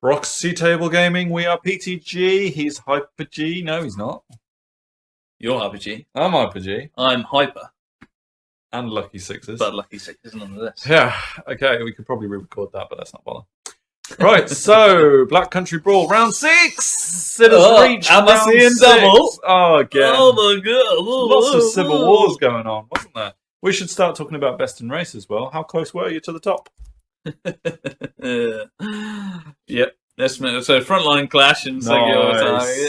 Proxy Table Gaming, we are PTG. He's Hyper G. No, he's not. You're Hyper G. I'm Hyper G. I'm Hyper. And Lucky Sixes. But Lucky Sixes none of this. Yeah, okay, we could probably re-record that, but let's not bother. Right, so Black Country Brawl, round 6. It has reached am round I seeing 6. double? Oh, again. Oh my god. Lots of civil wars going on, wasn't there? We should start talking about best in race as well. How close were you to the top? Yep. So frontline clash and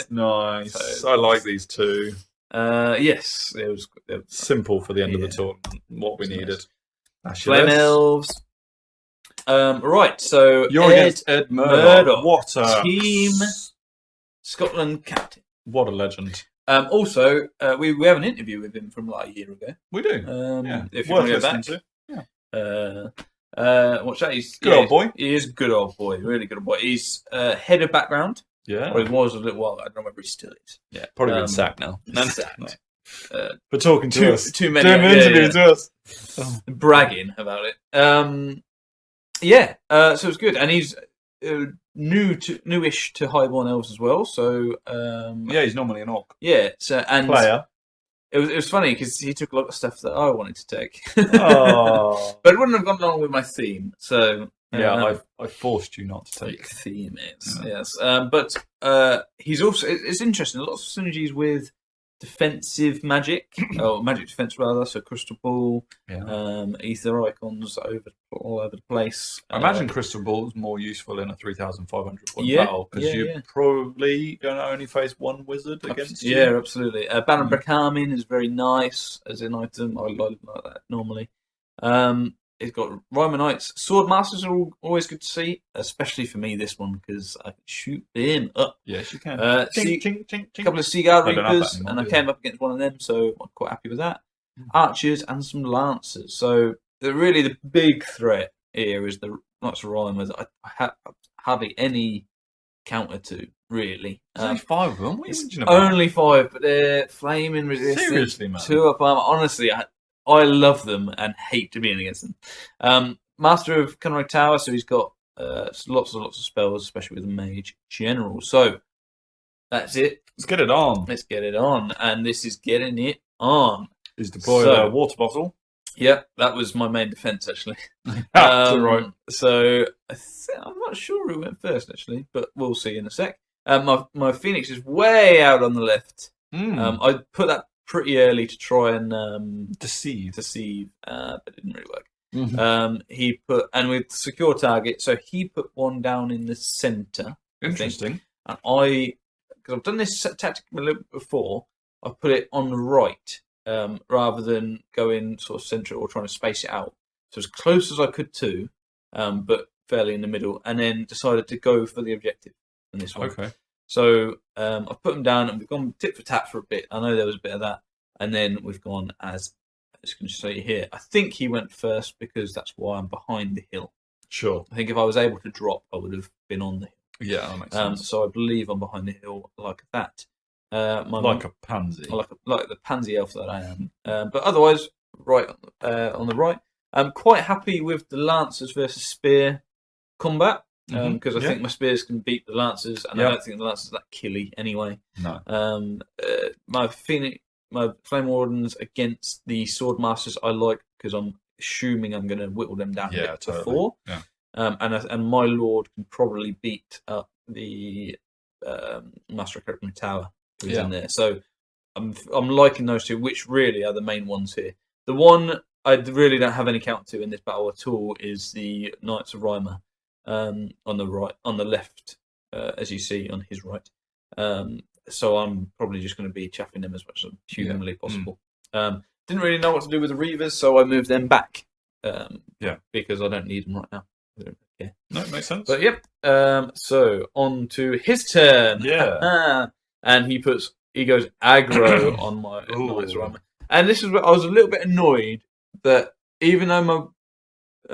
Nice. So, I like these two. Yes, it was simple for the end of the tournament. What we needed. Nice. Flame Elves. Right, so you're against Ed Murdoch. What a team Scotland captain. What a legend. Also, we have an interview with him from like a year ago. We do. If you want to go back. Watch that. He's good old boy. He is a good old boy. Really good old boy. He's head of background. Yeah. Or he was a little while ago. I don't know whether he still is. Yeah. Probably been sacked now. Sacked. For talking to us. Too many. Doing interviews to us. Bragging about it. So it's good. And he's newish to Highborn Elves as well. So he's normally an orc. Yeah. So and player. It was funny because he took a lot of stuff that I wanted to take. Oh. But it wouldn't have gone along with my theme. So I forced you not to take. Theme is yes. But he's also it's interesting. Lots of synergies with defensive magic, or magic defense rather. So crystal ball, ether icons all over the place. I imagine crystal ball is more useful in a 3,500 point battle because you're probably going to only face one wizard against you. Yeah, absolutely. Baron Brackamin is very nice as an item. I like that normally. It's got Rhymer Knights. Sword Masters are always good to see, especially for me this one because I can shoot them up. Yes, you can. A couple of Seaguard Reapers, and I came up against one of them, so I'm quite happy with that. Archers and some Lancers. So the big threat here is the Knights of Rhymer that I have hardly any counter to, really. There's only 5 of them. What are you mentioning about? Only 5, but they're flaming resistant. Seriously, man. 2 up armor. Honestly, I love them and hate to be in against them. Master of Cunning Tower, so he's got lots of spells, especially with the Mage General. So that's it. Let's get it on. And this is getting it on. He's deployed a water bottle. Yeah, that was my main defense actually. Right. So I'm not sure who went first actually, but we'll see in a sec. My Phoenix is way out on the left. I put that pretty early to try and deceive, but it didn't really work. He put, and with secure target, so he put one down in the centre. Interesting. And because I've done this tactic a little bit before, I put it on the right rather than going sort of central or trying to space it out. So as close as I could to, but fairly in the middle, and then decided to go for the objective in this one. Okay. So I've put them down and we've gone tit for tat for a bit. I know there was a bit of that. And then we've gone as going to say here. I think he went first because that's why I'm behind the hill. Sure. I think if I was able to drop, I would have been on the hill. Yeah, that makes sense. So I believe I'm behind the hill like that. Like a pansy. Like the pansy elf that I am. But otherwise, right on the right. I'm quite happy with the Lancers versus Spear combat. Because I think my spears can beat the Lancers, and I don't think the Lancers are that killy anyway. No. My Flame Wardens against the Sword Masters I like because I'm assuming I'm going to whittle them down a bit before. Yeah. And my Lord can probably beat up the Master of Cunning Tower who's in there. So I'm liking those two, which really are the main ones here. The one I really don't have any count to in this battle at all is the Knights of Rhymer. On the left, as you see on his right. So I'm probably just going to be chaffing them as much as humanly possible. Didn't really know what to do with the Reavers, so I moved them back. Because I don't need them right now. Yeah. No, it makes sense. But so on to his turn. Yeah. And he goes aggro on my Knights Rhymer. And this is where I was a little bit annoyed that even though my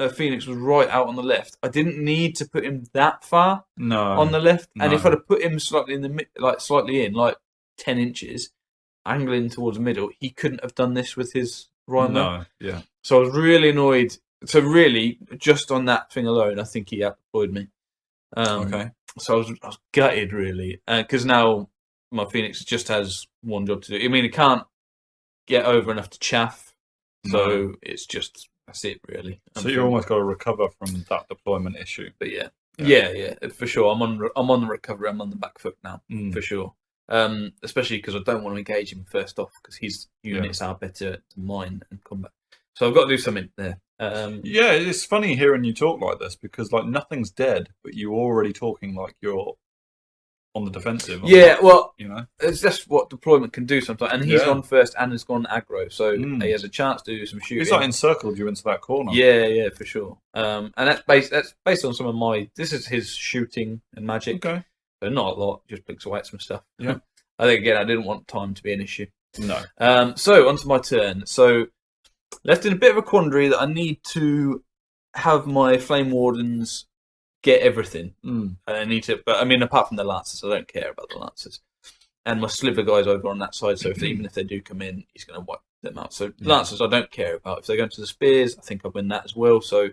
Phoenix was right out on the left, I didn't need to put him that far on the left. And if I'd have put him slightly in like 10 inches, angling towards the middle, he couldn't have done this with his Rhymer. No, yeah. So I was really annoyed. So really, just on that thing alone, I think he outdeployed me. Okay. So I was gutted really, because now my Phoenix just has one job to do. I mean, it can't get over enough to chaff, so it's just that's it really. So you almost got to recover from that deployment issue. But yeah, for sure. I'm on the recovery. I'm on the back foot now, for sure. Especially because I don't want to engage him first off, because his units are better to mine and combat. So I've got to do something there. Yeah, it's funny hearing you talk like this, because like nothing's dead, but you're already talking like you're on the defensive. Yeah, well, you know, it's just what deployment can do sometimes. And he's gone first and has gone aggro, so he has a chance to do some shooting. He's like encircled you into that corner. Yeah, for sure. And that's based on some of my. This is his shooting and magic. Okay. So not a lot, just blinks away at some stuff. Yeah. I think again, I didn't want time to be an issue. No. So onto my turn. So left in a bit of a quandary that I need to have my Flame Wardens get everything. I need to, but I mean, apart from the Lancers, I don't care about the Lancers. And my Sliver guy's over on that side, so even if they do come in, he's going to wipe them out. So Lancers, I don't care about. If they go into the Spears, I think I'll win that as well. So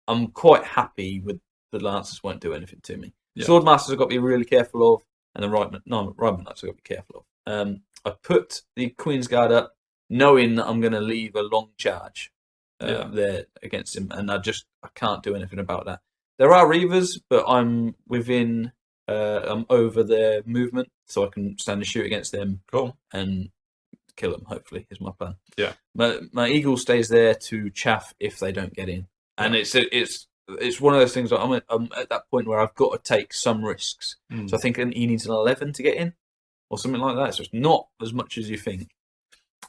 I'm quite happy with the Lancers won't do anything to me. Yeah. Swordmasters I've got to be really careful of, and the Rifleman Knights I've got to be careful of. I put the Queen's Guard up, knowing that I'm going to leave a long charge there against him, and I can't do anything about that. There are Reavers, but I'm over their movement, so I can stand and shoot against them. Cool. And kill them, hopefully, is my plan. Yeah. My Eagle stays there to chaff if they don't get in. And it's one of those things that I'm at that point where I've got to take some risks. So I think he needs an 11 to get in, or something like that. So it's not as much as you think.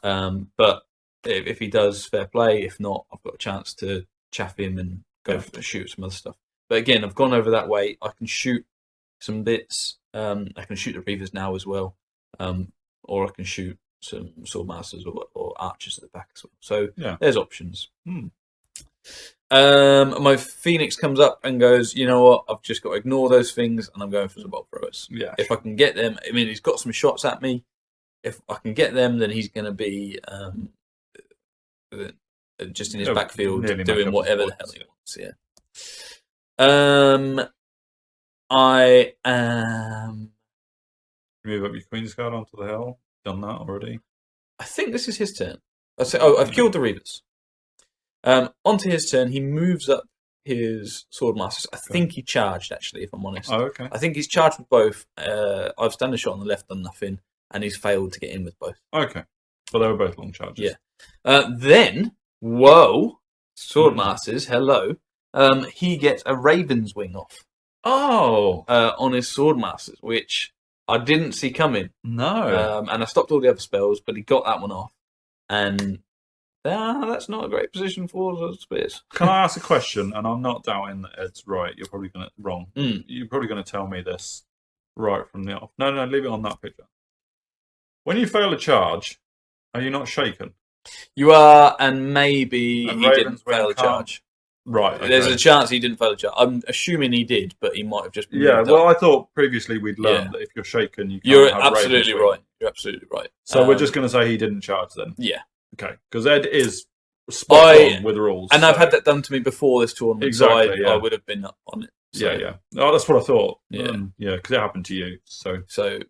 But if he does, fair play. If not, I've got a chance to chaff him and go shoot some other stuff. But again, I've gone over that way. I can shoot some bits. I can shoot the Reavers now as well. Or I can shoot some Swordmasters or Archers at the back as well. So there's options. My Phoenix comes up and goes, you know what, I've just got to ignore those things, and I'm going for some bolt throwers. Yeah. If I can get them, I mean, he's got some shots at me. If I can get them, then he's going to be just in his backfield doing whatever the hell he wants. Yeah. I am. Move up your Queen's Guard onto the hill. Done that already. I think this is his turn. I've killed the Reavers. Onto his turn, he moves up his Swordmasters. I think he charged, actually, if I'm honest. Oh, okay. I think he's charged with both. I've stand a shot on the left, done nothing, and he's failed to get in with both. Okay. But they were both long charges. Yeah. Then, Swordmasters, hello. He gets a Raven's Wing off. Oh. On his Swordmasters, which I didn't see coming. No. And I stopped all the other spells, but he got that one off. And that's not a great position for the Spears. Can I ask a question? And I'm not doubting that Ed's right. You're probably wrong. You're probably going to tell me this right from the off. No, leave it on that picture. When you fail a charge, are you not shaken? You are, and maybe he didn't fail a charge. Right. Okay. There's a chance he didn't fail a charge. I'm assuming he did, but he might have just been I thought previously we'd learned that if you're shaken, you can't You're have absolutely right. You're absolutely right. So we're just going to say he didn't charge then? Yeah. Okay. Because Ed is spot on with rules. And I've had that done to me before this tournament, exactly, so I would have been up on it. So, yeah. Oh, that's what I thought. Yeah. Because it happened to you. So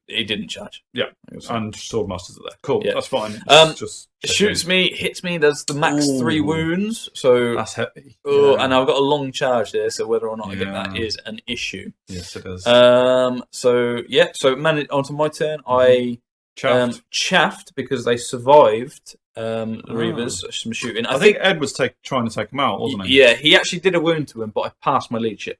he didn't charge. Yeah. And Swordmasters are there. Cool. Yeah. That's fine. Just shoots me, hits me, does the max 3 wounds. So that's heavy. And I've got a long charge there, so whether or not I get that is an issue. Yes, it is. So onto my turn. I chaffed because they survived the Reavers some shooting. I think Ed was trying to take him out, wasn't he? Yeah, he actually did a wound to him, but I passed my leadership.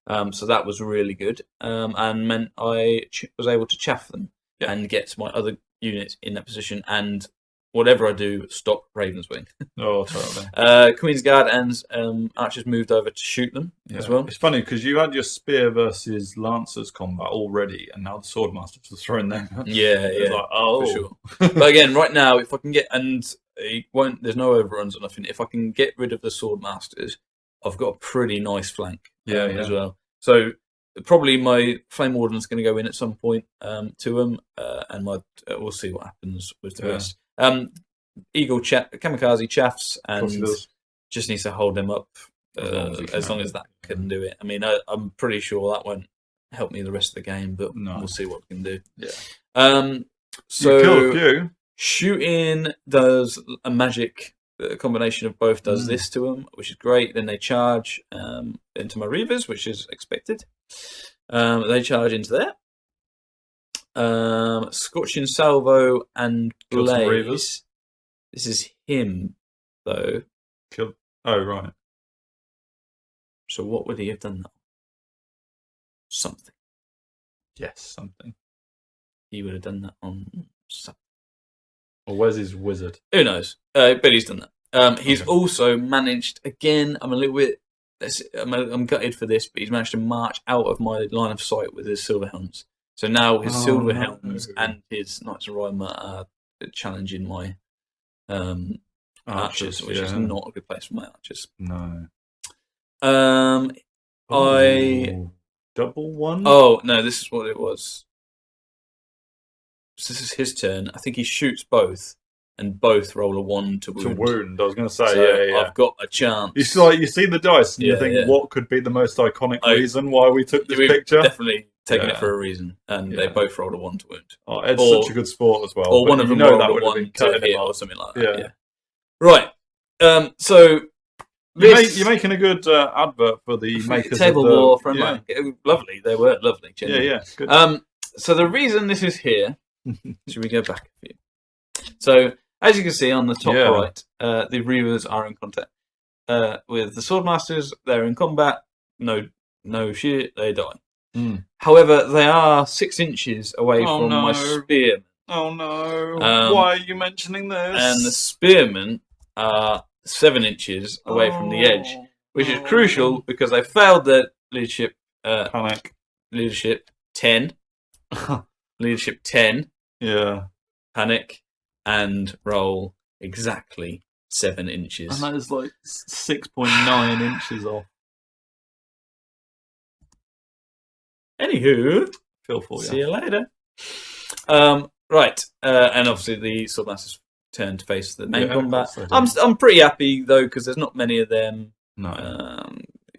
So that was really good, and meant I was able to chaff them and get my other units in that position, and whatever I do, stop Raven's Wing. Oh, totally. Queen's Guard and Archers moved over to shoot them as well. It's funny because you had your Spear versus Lancers combat already, and now the Swordmasters are thrown there. Yeah. Like, for sure. But again, right now, if I can get, and there's no overruns or nothing, if I can get rid of the Swordmasters, I've got a pretty nice flank as well. So probably my Flame Warden's going to go in at some point to them, and we'll see what happens with the rest. Eagle Kamikaze chaffs and just needs to hold him up as long as that can do it. I mean, I'm pretty sure that went help me the rest of the game, but we'll see what we can do. Yeah. So you killed a few. Shooting does a magic. A combination of both does this to them, which is great. Then they charge into my Reavers, which is expected. They charge into there. Scorching Salvo and Blaze. This is him, though. Oh, right. So what would he have done? Something. Yes, something. He would have done that on something. Or where's his wizard? Who knows? But he's done that. He's also managed, again, I'm a little bit... I'm gutted for this, but he's managed to march out of my line of sight with his Silver Helms. So now his Silver Helms and his Knights of Rhyma are challenging my archers, which is not a good place for my archers. No. Double one? Oh, no, this is what it was. So this is his turn. I think he shoots both, and both roll a 1 to wound. To wound, I was going to say, so yeah. I've got a chance. You see the dice, and you think, what could be the most iconic reason why we took this picture? Definitely taken it for a reason, and they both rolled a 1 to wound. Oh, Ed's such a good sport as well. Or one of them rolled a 1 to hit or something like that. Yeah. Right. So... You're making a good advert for the makers Table of the... War Friendly. Lovely. They were lovely. Genuinely. Yeah, good. So the reason this is here... Should we go back a few? So, as you can see on the top right, the Reavers are in contact with the Swordmasters. They're in combat. No shit, they die. However, they are 6 inches away from my spearmen. Oh no! Why are you mentioning this? And the spearmen are 7 inches away from the edge, which is crucial because they failed their leadership. Panic. Leadership 10. Leadership 10. Yeah. Panic and roll exactly 7 inches. And that is like 6.9 inches off. Anywho, feel for you. See you later. Right, and obviously the Swordmaster's turn to face the main combat. I'm pretty happy though because there's not many of them. No.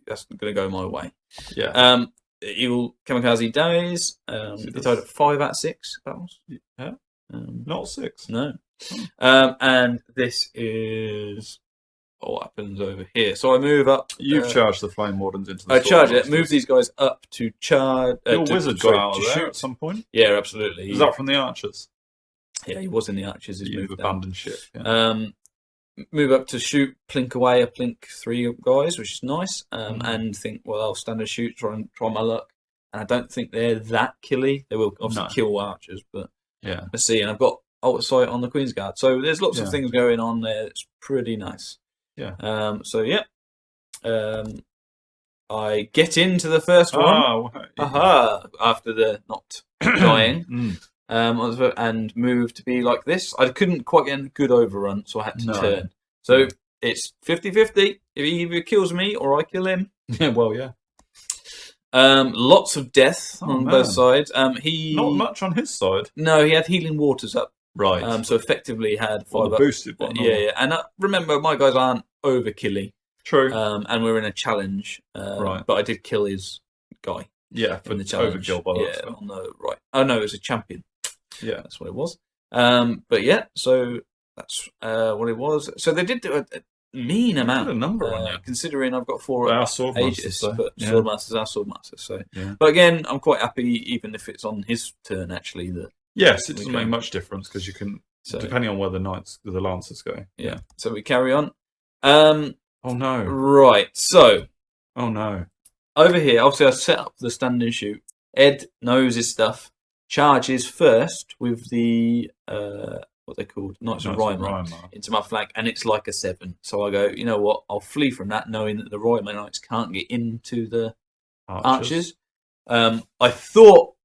That's going to go my way. Yeah. Evil Kamikaze dies. He died at 5 out of 6 battles. Yeah. Not 6. No. And this is what happens over here. So I move up. You've charged the Flame Wardens into the I charge it. Move these guys up to charge. Your wizard got out of there at some point? Yeah, absolutely. Is that from the archers? Yeah, he was in the archers. He's moved abandoned ship. Yeah. Move up to shoot, plink away, a plink 3 guys, which is nice. And think, well, I'll stand and shoot, try my luck. And I don't think they're that killy. They will obviously kill archers, but let's see. And I've got Alter Sight on the Queen's Guard, so there's lots of things going on there. It's pretty nice. Yeah. I get into the first one. After the not dying. And move to be like this. I couldn't quite get a good overrun, so I had to turn. So it's 50-50. If he either kills me or I kill him. Yeah, well, yeah. Lots of death on both sides. He not much on his side. No, he had Healing Waters up. Right. So effectively had 5 the boosted one. Yeah. And remember, my guys aren't overkilly. True. And we're in a challenge. Right. But I did kill his guy. Yeah, in the challenge. Overkill by on the right. Oh no, it was a champion. Yeah, that's what it was. But yeah, so that's what it was. So they did do a mean amount. A number on you. Considering I've got 4 Aegis, but Swordmasters are Swordmasters. So, but again, I'm quite happy, even if it's on his turn. Actually, that yes, it doesn't make much difference because you can, depending on where the Lancers go. Yeah. So we carry on. Oh no! Right. So. Oh no! Over here, obviously, I set up the stand and shoot. Ed knows his stuff. Charges first with the what they're called Knights of Rhyma into my flank, and it's like a 7. So I go, you know what? I'll flee from that, knowing that the Rhyma Knights can't get into the archers. I thought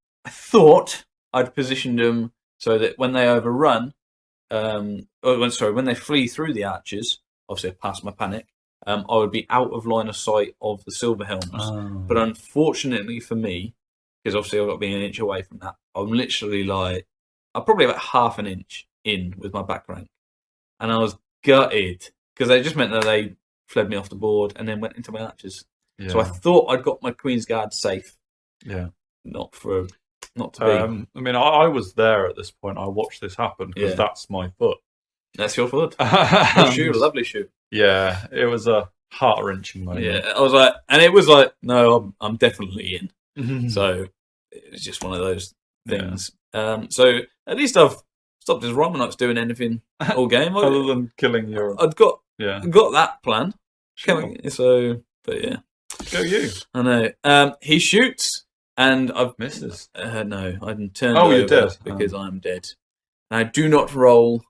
I'd positioned them so that when they overrun, when they flee through the archers, obviously past my panic, I would be out of line of sight of the Silver Helms. But unfortunately for me, because obviously I've got to be an inch away from that, I'm literally I'm probably about half an inch in with my back rank. And I was gutted because they just meant that they fled me off the board and then went into my archers. Yeah. So I thought I'd got my Queen's Guard safe. Yeah. not to be. I mean, I was there at this point. I watched this happen because that's my foot. That's your foot. Your shoe, lovely shoe. Yeah, it was a heart-wrenching moment. Yeah, I was like, and it was like, no, I'm definitely in. So it was just one of those things. So at least I've stopped his Romanites doing anything all game. Other than killing your... I'd got that plan. Sure. So, but yeah. Go you. I know. He shoots, and I've... Misses. No, I didn't turn over you're dead. because I'm dead. And I do not roll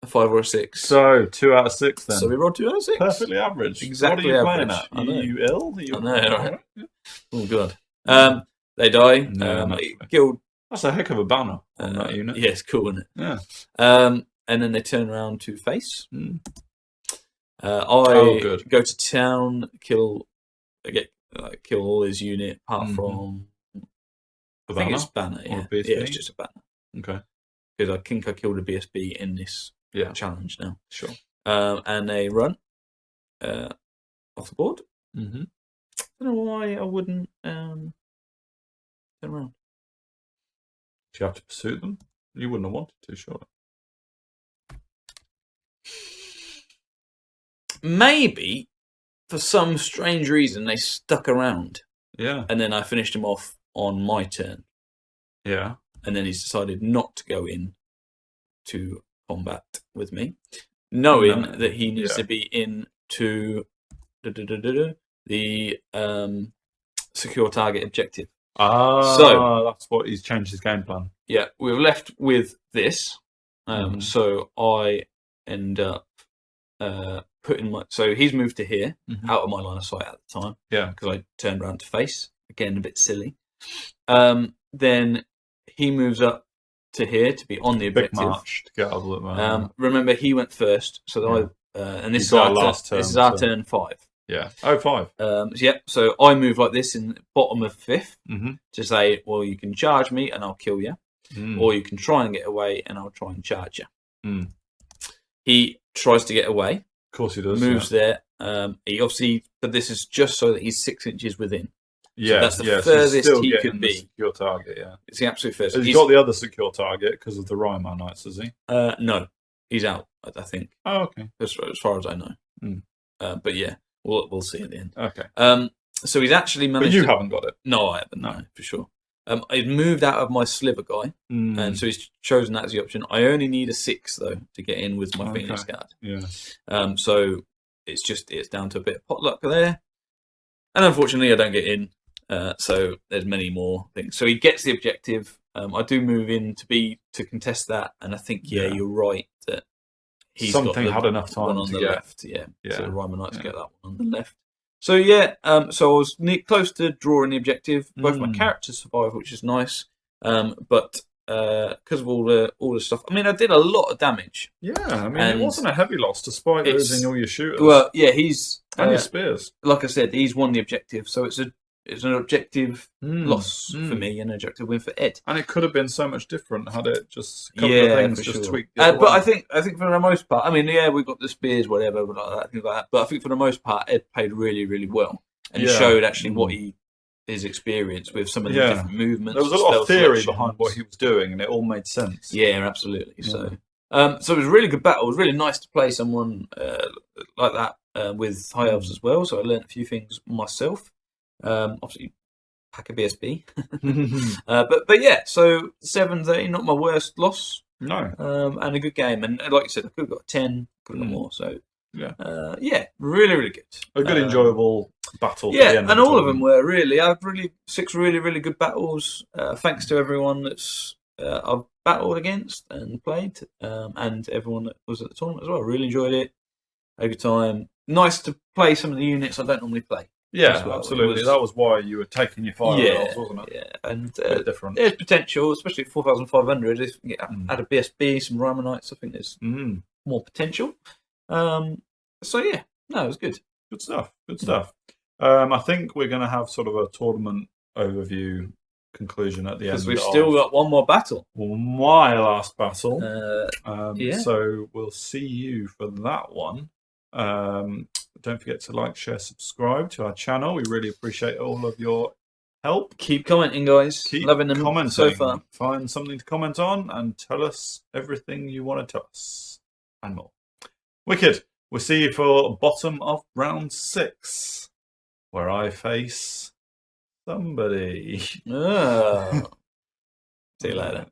a 5 or a 6. So 2 out of 6 then. So we rolled 2 out of 6. Perfectly average. Exactly. What are you average. playing at? Are you ill? I know, right? Oh god. They die. Killed. That's a heck of a banner on that unit. Yeah, it's cool, isn't it? Yeah. And then they turn around to face. I go to town, kill all his unit apart from. I think it's banner. Yeah, it's just a banner. Okay. Because I think I killed a BSB in this challenge now. Sure. And they run off the board. I don't know why I wouldn't turn around. Do you have to pursue them? You wouldn't have wanted to, surely. Maybe, for some strange reason, they stuck around. Yeah. And then I finished him off on my turn. Yeah. And then he's decided not to go in to combat with me, knowing that he needs to be in to the secure target objective. So that's what he's changed his game plan. Yeah, we're left with this. So I end up putting my... So he's moved to here, out of my line of sight at the time. Yeah. Because I turned around to face. Again, a bit silly. Then he moves up to here to be on the objective. Big march to get over it. Remember, he went first. So and this is our last turn. This is our turn 5. Yeah. Oh, 5. So I move like this in the bottom of 5th to say, well, you can charge me and I'll kill you. Or you can try and get away and I'll try and charge you. He tries to get away. Of course he does. Moves there. He obviously, but this is just so that he's 6 inches within. Yeah, so that's the furthest he could be. Secure target, yeah. It's the absolute first. Has he got the other secure target because of the Rymar Knights, has he? No, he's out, I think. Oh, okay. As far as I know. But yeah, we'll see at the end. Okay. So he's actually managed. But you haven't got it. No, I haven't. No, for sure. I've moved out of my sliver guy, and so he's chosen that as the option. I only need a 6 though to get in with my Phoenix Guard. Yeah. So it's down to a bit of potluck there, and unfortunately I don't get in. So there's many more things. So he gets the objective. I do move in to contest that, and I think you're right that he's something got had enough time on to the get. left. Yeah. So the Rymar Knights get that one on the left. So so I was close to drawing the objective. Both my characters survive, which is nice. But because of all the stuff, I mean, I did a lot of damage. Yeah, I mean, it wasn't a heavy loss despite losing all your shooters. Well, yeah, he's and your spears. Like I said, he's won the objective, so it's an objective loss for me and an objective win for Ed. And it could have been so much different had it just a couple of things just tweaked. But I think for the most part, I mean, we got the spears, whatever, things like that. But I think for the most part, Ed played really, really well and showed actually what his experience with some of the different movements. There was a lot of theory behind what he was doing, and it all made sense. Yeah, absolutely. Yeah. So it was a really good battle. It was really nice to play someone like that with High Elves as well. So I learned a few things myself. Obviously, pack a BSB. but yeah, so 7-30, not my worst loss. No. And a good game. And like you said, I could have got 10, could have got more. So really, really good. A good, enjoyable battle. Yeah, and all of them were really. I've 6 really, really good battles. Thanks to everyone that's I've battled against and played, and everyone that was at the tournament as well. Really enjoyed it. Had a good time. Nice to play some of the units I don't normally play. Yeah, absolutely. That was why you were taking your 5 rolls, wasn't it? Yeah, and different. There's potential, especially at 4,500. If you add a BSB, some Rymar Knights, I think there's more potential. So yeah, no, it was good. Good stuff. Good stuff. I think we're going to have sort of a tournament overview conclusion at the end. Because we've still got one more battle. My last battle. Yeah. So we'll see you for that one. Don't forget to like, share, subscribe to our channel. We really appreciate all of your help. Keep commenting, guys. Keep Loving them commenting. so far. Find something to comment on and tell us everything you want to tell us and more. Wicked. We'll see you for bottom of round 6, where I face somebody. See you later.